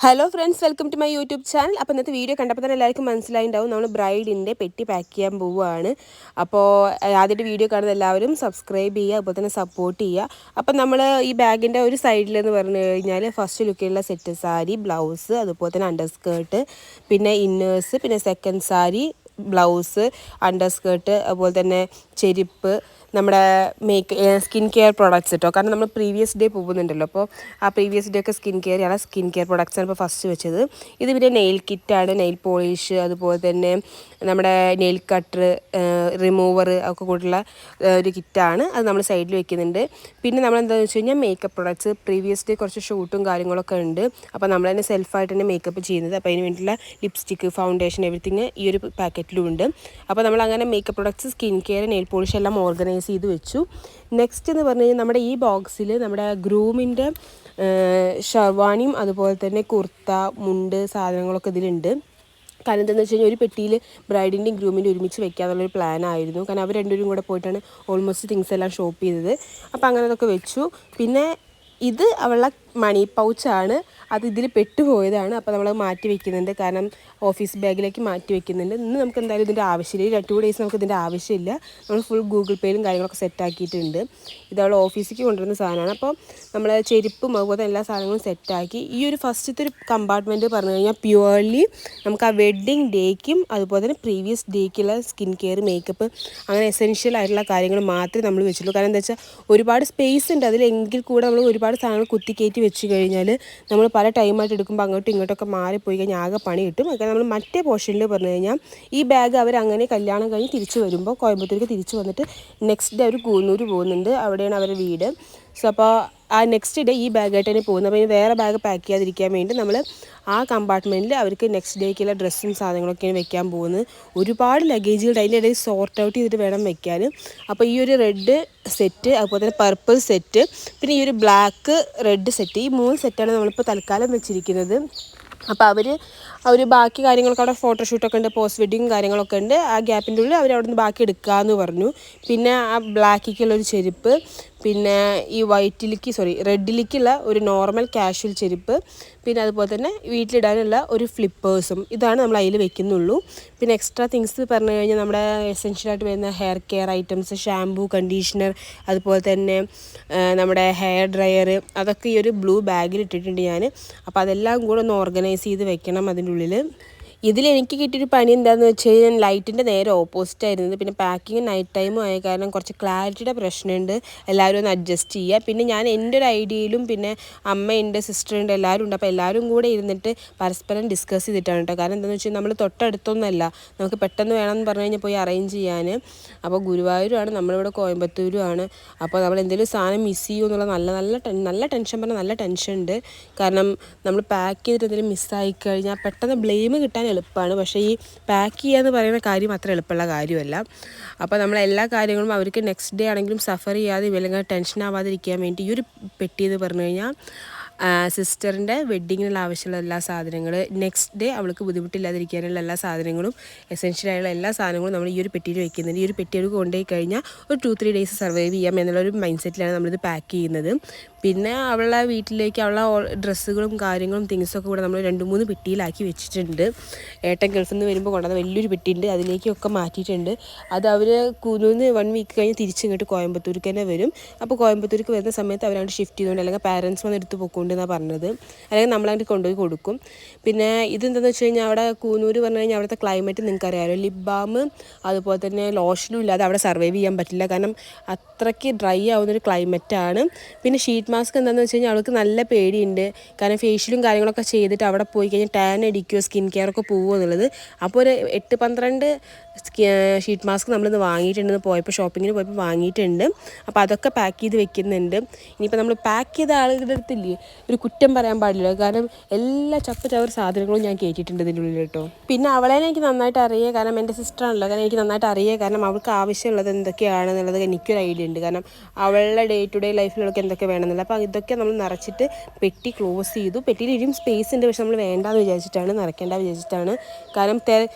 Hello friends, welcome to my YouTube channel. അപ്പോൾ ഇന്നത്തെ video കണ്ടപ്പോൾ തന്നെ എല്ലാവർക്കും മനസ്സിലായിട്ടുണ്ടാവും നമ്മൾ ബ്രൈഡിൻ്റെ പെട്ടി പാക്ക് ചെയ്യാൻ പോവുകയാണ്. അപ്പോൾ ആദ്യമായിട്ട് വീഡിയോ കാണുന്ന എല്ലാവരും സബ്സ്ക്രൈബ് ചെയ്യുക, അതുപോലെ തന്നെ സപ്പോർട്ട് ചെയ്യുക. അപ്പോൾ നമ്മൾ ഈ ബാഗിൻ്റെ ഒരു സൈഡിലെന്ന് പറഞ്ഞു കഴിഞ്ഞാൽ ഫസ്റ്റ് ലുക്കിലുള്ള സെറ്റ് സാരി, ബ്ലൗസ്, അതുപോലെ തന്നെ അണ്ടർ സ്കേർട്ട്, പിന്നെ ഇന്നേഴ്സ്, പിന്നെ second sari, blouse, under skirt, അതുപോലെ തന്നെ ചെരുപ്പ്, നമ്മുടെ സ്കിൻ കെയർ പ്രോഡക്റ്റ്സ് കേട്ടോ. കാരണം നമ്മൾ പ്രീവിയസ് ഡേ പോകുന്നുണ്ടല്ലോ, അപ്പോൾ ആ പ്രീവിയസ് ഡേ ഒക്കെ സ്കിൻ കെയർ പ്രോഡക്റ്റ്സാണ് ഇപ്പോൾ ഫസ്റ്റ് വെച്ചത്. ഇത് പിന്നെ നെയിൽ കിറ്റാണ്, നെയിൽ പോളിഷ്, അതുപോലെ തന്നെ നമ്മുടെ നെയിൽ കട്ടർ, റിമൂവർ ഒക്കെ കൂട്ടുള്ള ഒരു കിറ്റാണ്. അത് നമ്മൾ സൈഡിൽ വെക്കുന്നുണ്ട്. പിന്നെ നമ്മൾ എന്താണെന്ന് വെച്ച് കഴിഞ്ഞാൽ മേക്കപ്പ് പ്രോഡക്റ്റ്സ്, പ്രീവിയസ് ഡേ കുറച്ച് ഷൂട്ടും കാര്യങ്ങളൊക്കെ ഉണ്ട്. അപ്പോൾ നമ്മൾ തന്നെ സെൽഫായിട്ട് തന്നെ മേക്കപ്പ് ചെയ്യുന്നത്. അപ്പോൾ അതിന് വേണ്ടിയിട്ടുള്ള ലിപ്സ്റ്റിക്ക്, ഫൗണ്ടേഷൻ, എവറിത്തിങ് ഈ ഒരു പാക്കറ്റിലും ഉണ്ട്. അപ്പോൾ നമ്മൾ അങ്ങനെ makeup products, skin care, nail polish എല്ലാം ഓർഗനൈസ് ചെയ്ത് വെച്ചു. നെക്സ്റ്റ് എന്ന് പറഞ്ഞു കഴിഞ്ഞാൽ നമ്മുടെ ഈ ബോക്സിൽ നമ്മുടെ ഗ്രൂമിൻ്റെ ഷർവാണിയും അതുപോലെ തന്നെ കുർത്ത, മുണ്ട് സാധനങ്ങളൊക്കെ ഇതിലുണ്ട്. കാരണം എന്താണെന്ന് വെച്ച് കഴിഞ്ഞാൽ ഒരു പെട്ടിയിൽ ബ്രൈഡിൻ്റെയും ഗ്രൂമിൻ്റെ ഒരുമിച്ച് വെക്കാന്നുള്ളൊരു പ്ലാനായിരുന്നു. കാരണം അവർ രണ്ടുപേരും കൂടെ പോയിട്ടാണ് ഓൾമോസ്റ്റ് തിങ്സ് എല്ലാം ഷോപ്പ് ചെയ്തത്. അപ്പോൾ അങ്ങനെ അതൊക്കെ വെച്ചു. പിന്നെ ഇത് അവളുടെ മണി പൗച്ചാണ്. അത് ഇതിൽ പെട്ടുപോയതാണ്. അപ്പോൾ നമ്മൾ മാറ്റി വെക്കുന്നുണ്ട്. കാരണം ഓഫീസ് ബാഗിലേക്ക് മാറ്റി വെക്കുന്നുണ്ട്. ഇന്ന് നമുക്ക് എന്തായാലും ഇതിൻ്റെ ആവശ്യമില്ല. 2 ഡേയ്സ് നമുക്ക് ഇതിൻ്റെ ആവശ്യമില്ല. നമ്മൾ ഫുൾ ഗൂഗിൾ പേയിലും കാര്യങ്ങളൊക്കെ സെറ്റാക്കിയിട്ടുണ്ട്. ഇത് അവൾ ഓഫീസിലേക്ക് കൊണ്ടുവരുന്ന സാധനമാണ്. അപ്പോൾ നമ്മൾ ചെരുപ്പും അതുപോലെ എല്ലാ സാധനങ്ങളും സെറ്റാക്കി. ഈ ഒരു ഫസ്റ്റത്തെ ഒരു കമ്പാർട്ട്മെൻറ്റ് പറഞ്ഞു കഴിഞ്ഞാൽ പ്യുവർലി നമുക്ക് ആ വെഡ്ഡിങ് ഡേക്കും അതുപോലെ തന്നെ പ്രീവിയസ് ഡേക്കുള്ള സ്കിൻ കെയർ, മേക്കപ്പ്, അങ്ങനെ എസെൻഷ്യൽ ആയിട്ടുള്ള കാര്യങ്ങൾ മാത്രമേ നമ്മൾ വെച്ചുള്ളൂ. കാരണം എന്താ വെച്ചാൽ ഒരുപാട് സ്പേസ് ഉണ്ട് അതിലെങ്കിൽ കൂടെ നമ്മൾ ഒരുപാട് സാധനങ്ങൾ കുത്തിക്കയറ്റി വെച്ച് കഴിഞ്ഞാൽ നമ്മൾ പല ടൈമായിട്ട് എടുക്കുമ്പോൾ അങ്ങോട്ടും ഇങ്ങോട്ടൊക്കെ മാറിപ്പോയി കഴിഞ്ഞാൽ ആകെ പണി കിട്ടും. കാരണം നമ്മൾ മറ്റേ പോർഷനിൽ പറഞ്ഞു കഴിഞ്ഞാൽ ഈ ബാഗ് അവരങ്ങനെ കല്യാണം കഴിഞ്ഞ് തിരിച്ച് വരുമ്പോൾ കോയമ്പത്തൂർക്ക് തിരിച്ച് വന്നിട്ട് നെക്സ്റ്റ് ഡേ അവർ കൂന്നൂർ പോകുന്നുണ്ട്. അവിടെയാണ് അവരുടെ വീട്. സോ അപ്പോൾ ആ നെക്സ്റ്റ് ഡേ ഈ ബാഗായിട്ട് തന്നെ പോകുന്നത്. അപ്പോൾ ഇനി വേറെ ബാഗ് പാക്ക് ചെയ്യാതിരിക്കാൻ വേണ്ടി നമ്മൾ ആ കമ്പാർട്ട്മെൻറ്റിൽ അവർക്ക് നെക്സ്റ്റ് ഡേക്കുള്ള ഡ്രസ്സും സാധനങ്ങളൊക്കെയാണ് വെക്കാൻ പോകുന്നത്. ഒരുപാട് ലഗേജുകളുണ്ട്, അതിൻ്റെ ഇടയിൽ സോർട്ട് ഔട്ട് ചെയ്തിട്ട് വേണം വെക്കാൻ. അപ്പോൾ ഈ ഒരു റെഡ് സെറ്റ്, അതുപോലെ തന്നെ പർപ്പിൾ സെറ്റ്, പിന്നെ ഈ ഒരു ബ്ലാക്ക് റെഡ് സെറ്റ്, ഈ 3 സെറ്റാണ് നമ്മളിപ്പോൾ തൽക്കാലം വെച്ചിരിക്കുന്നത്. അപ്പോൾ അവർ ബാക്കി കാര്യങ്ങളൊക്കെ അവിടെ ഫോട്ടോഷൂട്ടൊക്കെ ഉണ്ട്, പോസ്റ്റ് വെഡിങ്ങും കാര്യങ്ങളൊക്കെ ഉണ്ട്. ആ ഗ്യാപ്പിൻ്റെ ഉള്ളിൽ അവർ അവിടെ നിന്ന് ബാക്കി എടുക്കാമെന്ന് പറഞ്ഞു. പിന്നെ ആ ബ്ലാക്കിക്കുള്ളൊരു ചെരുപ്പ്, പിന്നെ ഈ റെഡിലേക്കുള്ള ഒരു നോർമൽ കാഷ്വൽ ചെരുപ്പ്, പിന്നെ അതുപോലെ തന്നെ വീട്ടിലിടാനുള്ള ഒരു ഫ്ലിപ്പേഴ്സും, ഇതാണ് നമ്മൾ അതിൽ വെക്കുന്നുള്ളൂ. പിന്നെ എക്സ്ട്രാ തിങ്സ് പറഞ്ഞു കഴിഞ്ഞാൽ നമ്മുടെ എസെൻഷ്യലായിട്ട് വരുന്ന hair care items, shampoo, conditioner, അതുപോലെ തന്നെ നമ്മുടെ ഹെയർ ഡ്രയർ, അതൊക്കെ ഈ ഒരു ബ്ലൂ ബാഗിൽ ഇട്ടിട്ടുണ്ട് ഞാൻ. അപ്പോൾ അതെല്ലാം കൂടെ ഒന്ന് ഓർഗനൈസ് ചെയ്ത് വെക്കണം അതിൻ്റെ ഉള്ളിൽ. ഇതിലെനിക്ക് കിട്ടിയൊരു പണി എന്താണെന്ന് വെച്ച് കഴിഞ്ഞാൽ ലൈറ്റിൻ്റെ നേരെ ഓപ്പോസിറ്റ് ആയിരുന്നത്. പിന്നെ പാക്കിങ് നൈറ്റ് ടൈമും ആയ കാരണം കുറച്ച് ക്ലാരിറ്റിയുടെ പ്രശ്നമുണ്ട്. എല്ലാവരും ഒന്ന് അഡ്ജസ്റ്റ് ചെയ്യുക. പിന്നെ ഞാൻ എൻ്റെ ഒരു ഐഡിയയിലും പിന്നെ അമ്മയുണ്ട്, സിസ്റ്ററുണ്ട്, എല്ലാവരും ഉണ്ട്. അപ്പോൾ എല്ലാവരും കൂടെ ഇരുന്നിട്ട് പരസ്പരം ഡിസ്കസ് ചെയ്തിട്ടാണ് കേട്ടോ. കാരണം എന്താണെന്ന് വെച്ചാൽ നമ്മൾ തൊട്ടടുത്തൊന്നുമല്ല, നമുക്ക് പെട്ടെന്ന് വേണമെന്ന് പറഞ്ഞു കഴിഞ്ഞാൽ പോയി അറേഞ്ച് ചെയ്യാൻ. അപ്പോൾ ഗുരുവായൂരുമാണ്, നമ്മളിവിടെ കോയമ്പത്തൂരുമാണ്. അപ്പോൾ നമ്മൾ എന്തെങ്കിലും സാധനം മിസ് ചെയ്യുമോ എന്നുള്ള നല്ല ടെൻഷൻ പറഞ്ഞാൽ നല്ല ടെൻഷൻ ഉണ്ട്. കാരണം നമ്മൾ പാക്ക് ചെയ്തിട്ട് എന്തെങ്കിലും മിസ്സായി കഴിഞ്ഞാൽ പെട്ടെന്ന് ബ്ലെയിം കിട്ടാൻ എളുപ്പമാണ്. പക്ഷേ ഈ പാക്ക് ചെയ്യുക എന്ന് പറയുന്ന കാര്യം അത്ര എളുപ്പമുള്ള കാര്യമല്ല. അപ്പോൾ നമ്മളെല്ലാ കാര്യങ്ങളും അവർക്ക് നെക്സ്റ്റ് ഡേ ആണെങ്കിലും സഫർ ചെയ്യാതെ അല്ലെങ്കിൽ ടെൻഷൻ ആവാതിരിക്കാൻ വേണ്ടി ഈ ഒരു പെട്ടി എന്ന് പറഞ്ഞു കഴിഞ്ഞാൽ സിസ്റ്ററിൻ്റെ വെഡ്ഡിങ്ങിനുള്ള ആവശ്യമുള്ള എല്ലാ സാധനങ്ങൾ, നെക്സ്റ്റ് ഡേ അവൾക്ക് ബുദ്ധിമുട്ടില്ലാതിരിക്കാനുള്ള എല്ലാ സാധനങ്ങളും, എസെൻഷ്യലായുള്ള എല്ലാ സാധനങ്ങളും നമ്മൾ ഈ ഒരു പെട്ടിയിൽ വെക്കുന്നുണ്ട്. ഈ ഒരു പെട്ടി അവർക്ക് കൊണ്ടുപോയി കഴിഞ്ഞാൽ ഒരു 2-3 ഡേയ്സ് സർവൈവ് ചെയ്യാം എന്നുള്ളൊരു മൈൻഡ് സെറ്റിലാണ് നമ്മളിത് പാക്ക് ചെയ്യുന്നത്. പിന്നെ അവളുടെ വീട്ടിലേക്ക് അവളുടെ ഡ്രസ്സുകളും കാര്യങ്ങളും തിങ്സൊക്കെ കൂടെ നമ്മൾ 2-3 പെട്ടിയിലാക്കി വെച്ചിട്ടുണ്ട്. ഏട്ടൻ ഗൾഫിൽ നിന്ന് വരുമ്പോൾ കൊണ്ടുവന്ന വലിയൊരു പെട്ടിയുണ്ട്, അതിലേക്കൊക്കെ മാറ്റിയിട്ടുണ്ട്. അത് അവർ കൂന്നൂന്ന് 1 വീക്ക് കഴിഞ്ഞ് തിരിച്ചിങ്ങോട്ട് കോയമ്പത്തൂർക്ക് തന്നെ വരും. അപ്പോൾ കോയമ്പത്തൂർക്ക് വരുന്ന സമയത്ത് അവരങ്ങോട്ട് ഷിഫ്റ്റ് ചെയ്തുകൊണ്ട്, അല്ലെങ്കിൽ പാരൻസ് വന്ന് എടുത്ത് പോയിക്കൊണ്ടെന്നാണ് പറഞ്ഞത്, അല്ലെങ്കിൽ നമ്മളങ്ങോട്ട് കൊണ്ടുപോയി കൊടുക്കും. പിന്നെ ഇതെന്താണെന്ന് വെച്ച് കഴിഞ്ഞാൽ അവിടെ കൂന്നൂർ പറഞ്ഞു കഴിഞ്ഞാൽ അവിടുത്തെ ക്ലൈമറ്റ് നിങ്ങൾക്ക് അറിയാമല്ലോ, ലിപ് ബാം അതുപോലെ തന്നെ ലോഷനും ഇല്ലാതെ അവിടെ സർവൈവ് ചെയ്യാൻ പറ്റില്ല. കാരണം അത്രയ്ക്ക് ഡ്രൈ ആവുന്നൊരു ക്ലൈമറ്റാണ്. പിന്നെ ഷീറ്റ് മാസ്ക് എന്താണെന്ന് വെച്ച് കഴിഞ്ഞാൽ അവൾക്ക് നല്ല പേടിയുണ്ട്. കാരണം ഫേഷ്യലും കാര്യങ്ങളൊക്കെ ചെയ്തിട്ട് അവിടെ പോയി കഴിഞ്ഞാൽ ടാൻ അടിക്കുമോ, സ്കിൻ കെയർ ഒക്കെ പോകുമോ എന്നുള്ളത്. അപ്പോൾ ഒരു 8-12 ഷീറ്റ് മാസ്ക് നമ്മളിന്ന് വാങ്ങിയിട്ടുണ്ട്, ഷോപ്പിങ്ങിന് പോയപ്പോൾ വാങ്ങിയിട്ടുണ്ട്. അപ്പോൾ അതൊക്കെ പാക്ക് ചെയ്ത് വെക്കുന്നുണ്ട്. ഇനിയിപ്പോൾ നമ്മൾ പാക്ക് ചെയ്ത ആളുകളുടെ അടുത്തില്ലേ ഒരു കുറ്റം പറയാൻ പാടില്ല. കാരണം എല്ലാ ചവർ സാധനങ്ങളും ഞാൻ കയറ്റിയിട്ടുണ്ട് ഇതിൻ്റെ ഉള്ളിൽ കേട്ടോ. പിന്നെ അവളെ എനിക്ക് നന്നായിട്ട് അറിയുക, കാരണം എൻ്റെ സിസ്റ്ററാണല്ലോ. കാരണം എനിക്ക് നന്നായിട്ട് അറിയുക, കാരണം അവൾക്ക് ആവശ്യമുള്ളത് എന്തൊക്കെയാണെന്നുള്ളത് എനിക്കൊരു ഐഡിയ ഉണ്ട്. കാരണം അവളുടെ ഡേ ടു ഡേ ലൈഫിലൊക്കെ എന്തൊക്കെ വേണമെന്നില്ല. അപ്പോൾ ഇതൊക്കെ നമ്മൾ നിറച്ചിട്ട് പെട്ടി ക്ലോസ് ചെയ്തു. പെട്ടിയിൽ ഇനിയും സ്പേസ് ഉണ്ട്, പക്ഷെ നമ്മൾ വേണ്ടാന്ന് വിചാരിച്ചിട്ടാണ്, നിറയ്ക്കേണ്ട വിചാരിച്ചിട്ടാണ്. കാരണം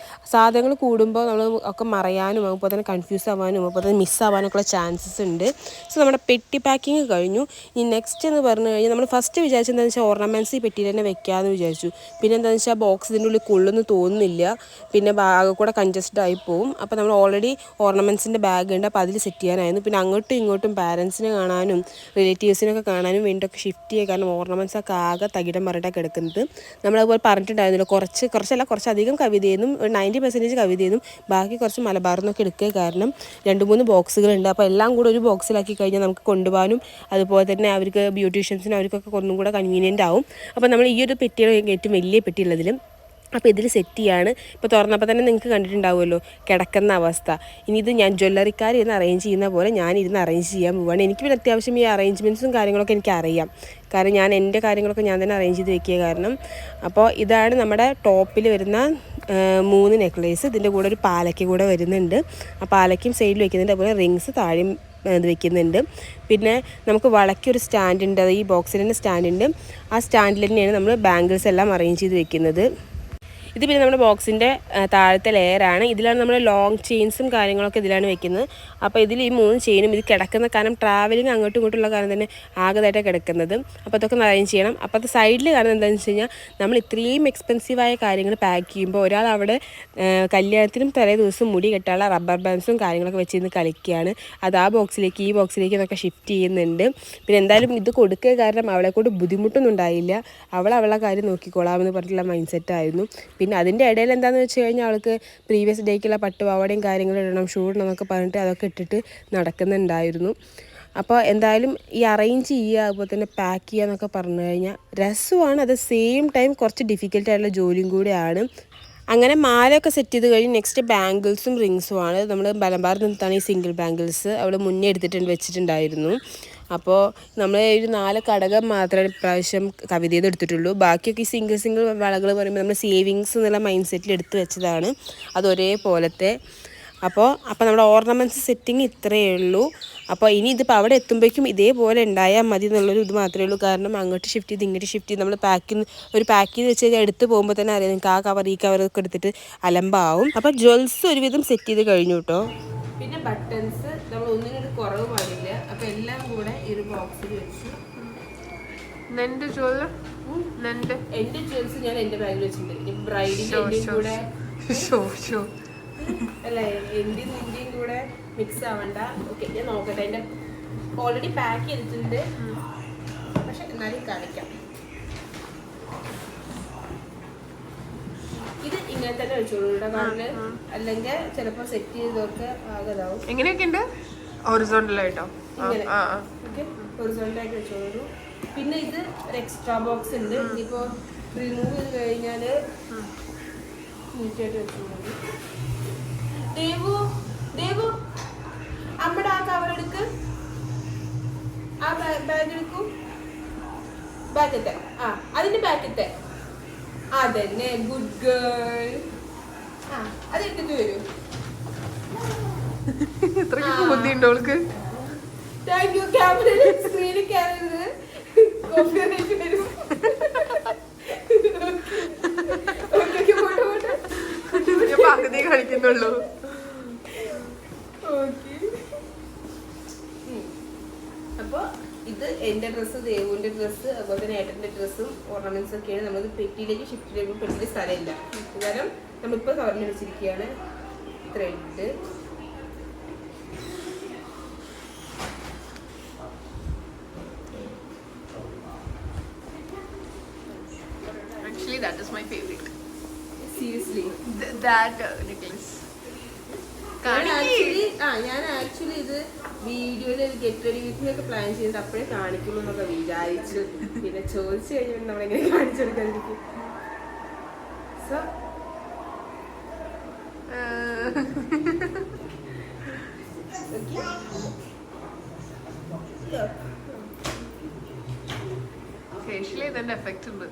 സാധനങ്ങൾ കൂടുമ്പോൾ നമ്മൾ ഒക്കെ മറയാനും അതുപോലെ തന്നെ കൺഫ്യൂസ് ആവാനും അതുപോലെ തന്നെ മിസ്സാവാനൊക്കെയുള്ള ചാൻസസ് ഉണ്ട്. സോ നമ്മുടെ പെട്ടി പാക്കിങ് കഴിഞ്ഞു. ഈ നെക്സ്റ്റ് എന്ന് പറഞ്ഞു കഴിഞ്ഞാൽ നമ്മൾ ഫസ്റ്റ് വിചാരിച്ചത് എന്താണെന്ന് വെച്ചാൽ ഓർണമെൻറ്റ്സ് ഈ പെട്ടിയിൽ തന്നെ വെക്കാമെന്ന് വിചാരിച്ചു. പിന്നെ എന്താണെന്ന് വെച്ചാൽ ബോക്സ് ഇതിൻ്റെ ഉള്ളിൽ കൊള്ളുന്നു തോന്നുന്നില്ല, പിന്നെ ബാഗ് കൂടെ കൺജസ്റ്റഡ് ആയി പോവും. അപ്പോൾ നമ്മൾ ഓൾറെഡി ഓർണമെൻറ്റ്സിൻ്റെ ബാഗ് ഉണ്ട്, അപ്പോൾ അതിൽ സെറ്റ് ചെയ്യാനായിരുന്നു. പിന്നെ അങ്ങോട്ടും ഇങ്ങോട്ടും പാരൻസിനെ കാണാനും റിലേറ്റീവ്സിനൊക്കെ കാണാനും വേണ്ടിയൊക്കെ ഷിഫ്റ്റ് ചെയ്യുക. കാരണം ഓർണമെൻറ്റ്സൊക്കെ ആകെ തകിടം മറിയിട്ടാണ് കിടക്കുന്നത്. നമ്മളതുപോലെ പറഞ്ഞിട്ടുണ്ടായിരുന്നില്ല, കുറച്ചധികം കവിതയെന്നും 90% കവിതയെന്നും ബാക്കി കുറച്ച് മലബാറിൽ നിന്നൊക്കെ എടുക്കുക. കാരണം 2-3 ബോക്സുകളുണ്ട്. അപ്പോൾ എല്ലാം കൂടെ ഒരു ബോക്സിലാക്കി കഴിഞ്ഞാൽ നമുക്ക് കൊണ്ടുപോകാനും അതുപോലെ തന്നെ അവർക്ക് ബ്യൂട്ടീഷ്യൻസിനും അവർക്കൊക്കെ ഒന്നും കൂടെ കൺവീനിയൻ്റ് ആവും. അപ്പോൾ നമ്മൾ ഈ ഒരു പെട്ടിയാണ് ഏറ്റവും വലിയ പെട്ടി ഉള്ളതിലും. അപ്പോൾ ഇതിൽ സെറ്റ് ചെയ്യാണ്. ഇപ്പോൾ തുറന്നപ്പോൾ തന്നെ നിങ്ങൾക്ക് കണ്ടിട്ടുണ്ടാവുമല്ലോ കിടക്കുന്ന അവസ്ഥ. ഇനി ഇത് ഞാൻ ജ്വല്ലറിക്കാർ ഇരുന്ന് അറേഞ്ച് ചെയ്യുന്ന പോലെ ഞാനിരുന്ന് അറേഞ്ച് ചെയ്യാൻ പോവുകയാണ്. എനിക്ക് പിന്നെ അത്യാവശ്യം ഈ അറേഞ്ച്മെൻറ്റ്സും കാര്യങ്ങളൊക്കെ എനിക്കറിയാം. കാരണം ഞാൻ എൻ്റെ കാര്യങ്ങളൊക്കെ ഞാൻ തന്നെ അറേഞ്ച് ചെയ്ത് വെക്കുക കാരണം. അപ്പോൾ ഇതാണ് നമ്മുടെ ടോപ്പിൽ വരുന്ന 3 നെക്ലേസ്. ഇതിൻ്റെ കൂടെ ഒരു പാലയ്ക്ക് കൂടെ വരുന്നുണ്ട്. ആ പാലയ്ക്കും സൈഡിൽ വെക്കുന്നുണ്ട്. അതുപോലെ റിങ്സ് താഴെയും ഇത് വെക്കുന്നുണ്ട്. പിന്നെ നമുക്ക് വളയ്ക്കൊരു സ്റ്റാൻഡ് ഉണ്ട്, അത് ഈ ബോക്സിൽ തന്നെ സ്റ്റാൻഡ് ഉണ്ട്. ആ സ്റ്റാൻഡിൽ തന്നെയാണ് നമ്മൾ ബാംഗിൾസ് എല്ലാം അറേഞ്ച് ചെയ്ത് വെക്കുന്നത്. ഇത് പിന്നെ നമ്മുടെ ബോക്സിൻ്റെ താഴത്തെ ലെയറാണ്. ഇതിലാണ് നമ്മൾ ലോങ് ചെയിൻസും കാര്യങ്ങളൊക്കെ ഇതിലാണ് വെക്കുന്നത്. അപ്പോൾ ഇതിൽ ഈ 3 ചെയിനും ഇത് കിടക്കുന്ന കാരണം ട്രാവലിങ് അങ്ങോട്ടും ഇങ്ങോട്ടുള്ള കാരണം തന്നെ ആകതായിട്ടാണ് കിടക്കുന്നത്. അപ്പോൾ അതൊക്കെ അറേഞ്ച് ചെയ്യണം. അപ്പോൾ അത് സൈഡിൽ കാണുന്നത് എന്താണെന്ന് വെച്ച് കഴിഞ്ഞാൽ നമ്മൾ ഇത്രയും എക്സ്പെൻസീവായ കാര്യങ്ങൾ പാക്ക് ചെയ്യുമ്പോൾ ഒരാൾ അവിടെ കല്യാണത്തിനും തലേ ദിവസം മുടി കെട്ടാനുള്ള റബ്ബർ ബാൻഡ്സും കാര്യങ്ങളൊക്കെ വെച്ചിരുന്ന് കളിക്കുകയാണ്. അത് ആ ബോക്സിലേക്ക് ഈ ബോക്സിലേക്ക് എന്നൊക്കെ ഷിഫ്റ്റ് ചെയ്യുന്നുണ്ട്. പിന്നെ എന്തായാലും ഇത് കൊടുക്കുക കാരണം അവളെക്കൊണ്ട് ബുദ്ധിമുട്ടൊന്നും ഉണ്ടായില്ല. അവളെ കാര്യം നോക്കിക്കോളാമെന്ന് പറഞ്ഞിട്ടുള്ള മൈൻഡ് സെറ്റായിരുന്നു. പിന്നെ അതിൻ്റെ ഇടയിൽ എന്താണെന്ന് വെച്ച് കഴിഞ്ഞാൽ അവൾക്ക് പ്രീവിയസ് ഡേക്കുള്ള പട്ടുപാവാടയും കാര്യങ്ങളും ഇടണം, ഷൂ ഇടണം എന്നൊക്കെ പറഞ്ഞിട്ട് അതൊക്കെ ഇട്ടിട്ട് നടക്കുന്നുണ്ടായിരുന്നു. അപ്പോൾ എന്തായാലും ഈ അറേഞ്ച് ചെയ്യുക അതുപോലെ തന്നെ പാക്ക് ചെയ്യുക എന്നൊക്കെ പറഞ്ഞു കഴിഞ്ഞാൽ രസമാണ്. അത് സെയിം ടൈം കുറച്ച് ഡിഫിക്കൽട്ടായിട്ടുള്ള ജോലിയും കൂടെയാണ്. അങ്ങനെ മാലയൊക്കെ സെറ്റ് ചെയ്ത് കഴിഞ്ഞ് നെക്സ്റ്റ് ബാംഗിൾസും റിങ്സുമാണ്. നമ്മൾ മലബാറിൽ നിന്നിട്ടാണ് ഈ സിംഗിൾ ബാംഗിൾസ് അവൾ മുന്നേ വെച്ചിട്ടുണ്ടായിരുന്നു. അപ്പോൾ നമ്മൾ ഒരു 4 കടകം മാത്രമേ ഇപ്രാവശ്യം കവിതയിൽ എടുത്തിട്ടുള്ളൂ. ബാക്കിയൊക്കെ ഈ സിംഗിൾ വളകൾ പറയുമ്പോൾ നമ്മൾ സേവിങ്സ് എന്നുള്ള മൈൻഡ് സെറ്റിൽ എടുത്ത് വെച്ചതാണ്. അത് ഒരേപോലത്തെ. അപ്പോൾ നമ്മുടെ ഓർണമെൻറ്റ്സ് സെറ്റിങ് ഇത്രയേ ഉള്ളൂ. അപ്പോൾ ഇനി ഇതിപ്പോൾ അവിടെ എത്തുമ്പോഴേക്കും ഇതേപോലെ ഉണ്ടായാൽ മതി എന്നുള്ളൊരു ഇത് മാത്രമേ ഉള്ളൂ. കാരണം അങ്ങോട്ട് ഷിഫ്റ്റ് ചെയ്ത് ഇങ്ങോട്ട് ഷിഫ്റ്റ് ചെയ്ത് നമ്മൾ പാക്ക് ചെയ്ത് വെച്ച് കഴിഞ്ഞാൽ എടുത്ത് പോകുമ്പോൾ തന്നെ അറിയാം നിങ്ങൾക്ക് ആ കവർ ഈ കവറൊക്കെ എടുത്തിട്ട് അലമ്പാവും. അപ്പോൾ ജ്വൽസ് ഒരുവിധം സെറ്റ് ചെയ്ത് കഴിഞ്ഞു കേട്ടോ. പിന്നെ ബട്ടൺസ് നമ്മൾ ഒന്നിനൊരു കുറവ് പാടില്ല. അപ്പോൾ എല്ലാം കൂടെ ഈ ഒരു ബോക്സിൽ വെച്ച് എൻ്റെ ജ്വൽസ് ഞാൻ എൻ്റെ ബാഗിൽ വെച്ചിട്ടുണ്ട്. ഇനി ബ്രൈഡിൻ്റെ കൂടെ അല്ലേ ഇന്ത്യയും കൂടെ മിക്സ് ആവണ്ട. ഓക്കെ ഞാൻ നോക്കട്ടെ. എൻ്റെ ഓൾറെഡി പാക്ക് ചെയ്തിട്ടുണ്ട്, പക്ഷെ എന്നാലും കാണിക്കാം. ഇത് ഇങ്ങനെ തന്നെ വെച്ചോളൂ ഇവിടെ കാണില്, അല്ലെങ്കിൽ ചിലപ്പോൾ സെറ്റ് ചെയ്തൊക്കെ ആകതാവും. എങ്ങനെയൊക്കെ ഉണ്ട് ഹൊറിസോണ്ടലായിട്ടോ? ഹൊറിസോണ്ടലായിട്ട് വെച്ചോളൂ. പിന്നെ ഇത് ഒരു എക്സ്ട്രാ ബോക്സ് ഉണ്ട്. ഇനിയിപ്പോൾ റിമൂവ് ചെയ്ത് കഴിഞ്ഞാൽ നീറ്റായിട്ട് വെച്ചോളൂ. ദേവു അമ്മയുടെ ആ കവർ എടുക്ക്, ആ ബാഗ് എടുക്കൂ. ബാക്കത്തെ അതിന്റെ ബാക്കത്തെ അതന്നെ ഗുഡ് ഗേൾ. അത് എടുത്തിട്ട് വരൂ. Thank you. ക്യാമറ സ്ക്രീനിൽ കയറരുത്, കോപ്പിറൈറ്റ് വരും. പകുതി കളിക്കുന്നുള്ളൂ. അപ്പോൾ ഇത് എൻ്റെ ഡ്രസ്സ്, ദേവുവിൻ്റെ ഡ്രസ്സ്, അതുപോലെ തന്നെ ഏട്ടൻ്റെ ഡ്രസ്സും ഓർണമെന്റ്സ് ഒക്കെയാണ്. നമ്മൾ പെട്ടിയിലേക്ക് ഷിഫ്റ്റ് ചെയ്യുമ്പോൾ പെട്ടിയിൽ സ്ഥലമില്ല. കാരണം നമ്മളിപ്പോൾ കവറിൽ വെച്ചിരിക്കുകയാണ്. Thread Actually, that is my favorite. Seriously, that necklace. ഞാൻ ആക്ച്വലി ഇത് വീഡിയോയിൽ ഗെറ്റ് റെഡി വിത്തിനൊക്കെ പ്ലാൻ ചെയ്തിട്ട് അപ്പോഴേ കാണിക്കുള്ളൂ എന്നൊക്കെ വിചാരിച്ചു. പിന്നെ ചോദിച്ചു കഴിഞ്ഞാൽ നമ്മളെങ്ങനെ കാണിച്ചു കൊടുക്കാതിരിക്കും. സോ ഫേഷ്യലി ഇതിന്റെ എഫക്റ്റ് ഉണ്ട്.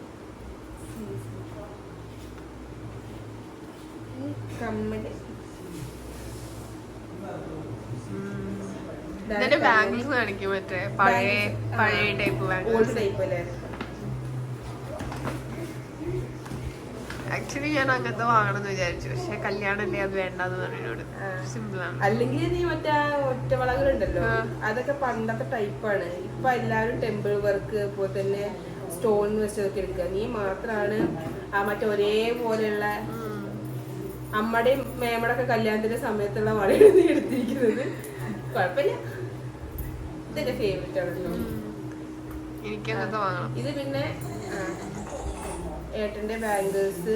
ഇതിന്റെ ബാംഗിൾസ് കാണിക്കും, മറ്റേ പഴയ ടൈപ്പ് ബാംഗിൾസ്. ആക്ച്വലി ഞാൻ അങ്ങനത്തെ വാങ്ങണമെന്ന് വിചാരിച്ചു, പക്ഷെ കല്യാണല്ലേ അത് വേണ്ടെന്ന് പറഞ്ഞോട്. സിമ്പിൾ ആണ്. അല്ലെങ്കിൽ നീ മറ്റേ ഒറ്റവളകളുണ്ടല്ലോ, അതൊക്കെ പണ്ടത്തെ ടൈപ്പാണ്. ഇപ്പൊ എല്ലാവരും ടെമ്പിൾ വർക്ക്, അതുപോലെ തന്നെ സ്റ്റോൺ വെച്ചതൊക്കെ എടുക്കുക. നീ മാത്രമാണ് ആ മറ്റേ ഒരേപോലെയുള്ള അമ്മയുടെയും മേമ്മയുടെ ഒക്കെ കല്യാണത്തിന്റെ സമയത്തുള്ള വളയാണ് നീ എടുത്തിരിക്കുന്നത്. കുഴപ്പമില്ല, ഇതെന്റെ ഫേവറേറ്റ് ആണല്ലോ. ഇത് പിന്നെ ഏട്ടന്റെ ബാംഗിൾസ്,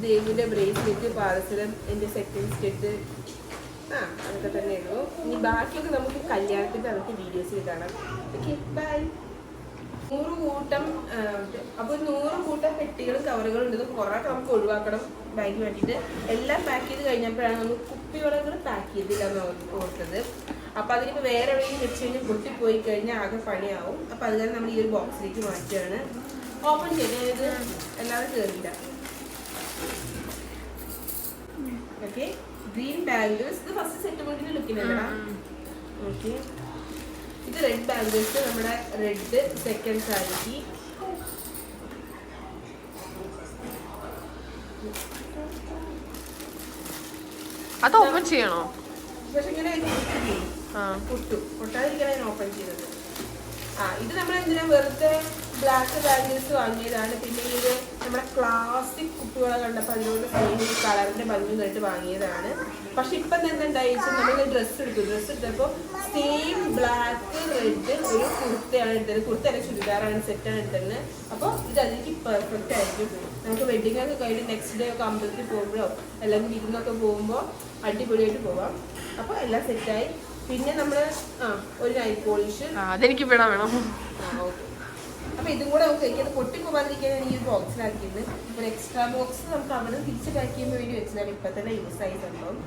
ദേവിന്റെ ബ്രേസ്ലെറ്റ്, പാദസരം, എന്റെ സെക്കൻഡ് സ്റ്റെറ്റ്, അതൊക്കെ തന്നെ ഉള്ളൂ. ഇനി ബാക്കിയൊക്കെ നമുക്ക് കല്യാണത്തിന്റെ അതൊക്കെ വീഡിയോസിൽ കാണാം. Okay, by. 100 കൂട്ടം അപ്പോൾ 100 കൂട്ടം പെട്ടികളും കവറുകളും ഉണ്ട്. കുറേ നമുക്ക് ഒഴിവാക്കണം ബാഗിന് വേണ്ടിയിട്ട്. എല്ലാം പാക്ക് ചെയ്ത് കഴിഞ്ഞപ്പോഴാണ് നമുക്ക് കുപ്പിവളകൾ പാക്ക് ചെയ്തില്ല എന്ന് ഓർത്തത്. അപ്പോൾ അതിനിപ്പോൾ വേറെ എവിടെയെങ്കിലും വെച്ച് കഴിഞ്ഞാൽ പൊട്ടിപ്പോയി കഴിഞ്ഞാൽ ആകെ പണിയാവും. അപ്പോൾ അത് കാരണം നമ്മൾ ഈ ഒരു ബോക്സിലേക്ക് മാറ്റുകയാണ്. ഓപ്പൺ ചെയ്ത് എല്ലാവരും കയറിയില്ല. Okay, green bangles. ഇത് ഫസ്റ്റ് സെറ്റ് കൊണ്ടിട്ട് ലുക്കിനല്ലടാ. ഓക്കെ, ഇത് റെഡ് ബാംഗിൾസ്, നമ്മുടെ റെഡ് സെക്കൻഡ് സാരിക്ക്. അത് ഓപ്പൺ ചെയ്യണോ? പക്ഷെ ഇങ്ങനെ പൊട്ടാതിരിക്കാൻ ഓപ്പൺ ചെയ്തത്. ഇത് നമ്മൾ എന്തിനാ വെറുതെ ബ്ലാക്ക് ബാംഗിൾസ് വാങ്ങിയതാണ്. പിന്നെ ഇത് നമ്മുടെ ക്ലാസിക് കുപ്പികളെ കണ്ടപ്പോൾ അതിനോട് സെയിം കളറിന്റെ ഭംഗി കണ്ടിട്ട് വാങ്ങിയതാണ്. പക്ഷെ ഇപ്പം എന്തായി വെച്ചാൽ നമ്മൾ ഡ്രസ്സ് എടുത്തപ്പോൾ സെയിം ബ്ലാക്ക് റെഡ് ഒരു കുർത്തയാണ് എടുത്തത്. കുർത്തയല്ല, ചുരിദാറാണ്, സെറ്റാണ് എടുത്തത്. അപ്പോൾ ഇത് അതിലേക്ക് പെർഫെക്റ്റ് ആയിരിക്കും. നമുക്ക് വെഡിങ് ഒക്കെ കഴിഞ്ഞ് നെക്സ്റ്റ് ഡേ ഒക്കെ അമ്പലത്തിൽ പോകുമ്പോഴോ അല്ലെങ്കിൽ വിരുന്നൊക്കെ പോകുമ്പോൾ അടിപൊളിയായിട്ട് പോവാം. അപ്പോൾ എല്ലാം സെറ്റായി. പിന്നെ നമ്മൾ ഒരു നൈറ്റ് പോളിഷ്, അതെനിക്ക് വേണം. ഓക്കെ. അപ്പോൾ ഇതും കൂടെ നമുക്ക് കഴിക്കാൻ പൊട്ടിപ്പോകാതിരിക്കാനാണ് ഈ ഒരു ബോക്സിലാക്കിയത്. ഒരു എക്സ്ട്രാ ബോക്സ് നമുക്ക് അവിടെ തിരിച്ച് പാക്ക് ചെയ്യുമ്പോൾ വേണ്ടി വെച്ചതാണ്. ഇപ്പം തന്നെ യൂസ് ആയി സംഭവം.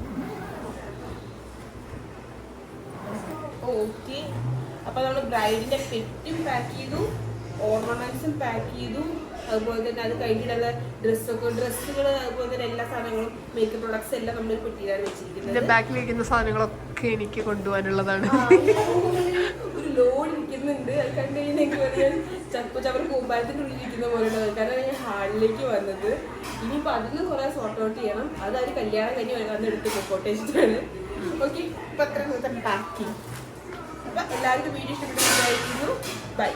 ഓക്കെ, അപ്പോൾ നമ്മൾ ബ്രൈഡിൻ്റെ പെറ്റും പാക്ക് ചെയ്തു, ഓർണമെന്റ്സും പാക്ക് ചെയ്തു. അതുപോലെ തന്നെ അത് കഴിഞ്ഞിട്ടുള്ള ഡ്രസ്സുകൾ, അതുപോലെ തന്നെ എല്ലാ സാധനങ്ങളും, മേക്കപ്പ് പ്രൊഡക്ട്സ് എല്ലാം നമ്മൾ പെട്ടിയിലാണ് വെച്ചിരിക്കുന്നത്. ബാക്കിലിരിക്കുന്ന സാധനങ്ങളൊക്കെ എനിക്ക് കൊണ്ടുപോകാനുള്ളതാണ്. ഒരു ലോഡ് ഇരിക്കുന്നുണ്ട്. അത് കണ്ടു കഴിഞ്ഞാൽ എനിക്ക് പറയാൻ ചപ്പർ കൂമ്പാരത്തിൻ്റെ ഉള്ളിൽ ഇരിക്കുന്ന പോലെ ഉണ്ടാവും. കാരണം ഞാൻ ഹാളിലേക്ക് വന്നത്. ഇനിയിപ്പോൾ അതിന് കുറേ സോർട്ട് ഔട്ട് ചെയ്യണം. അത് അവർ കല്യാണം കഴിഞ്ഞ് വന്ന് എടുത്ത് കൊട്ടേച്ചിട്ടാണ്. ഓക്കെ, ഇപ്പം അത്ര പാക്കിങ്. അപ്പം എല്ലാവർക്കും വീഡിയോ ഇഷ്ടപ്പെട്ടിരിക്കുന്നു. ബൈ.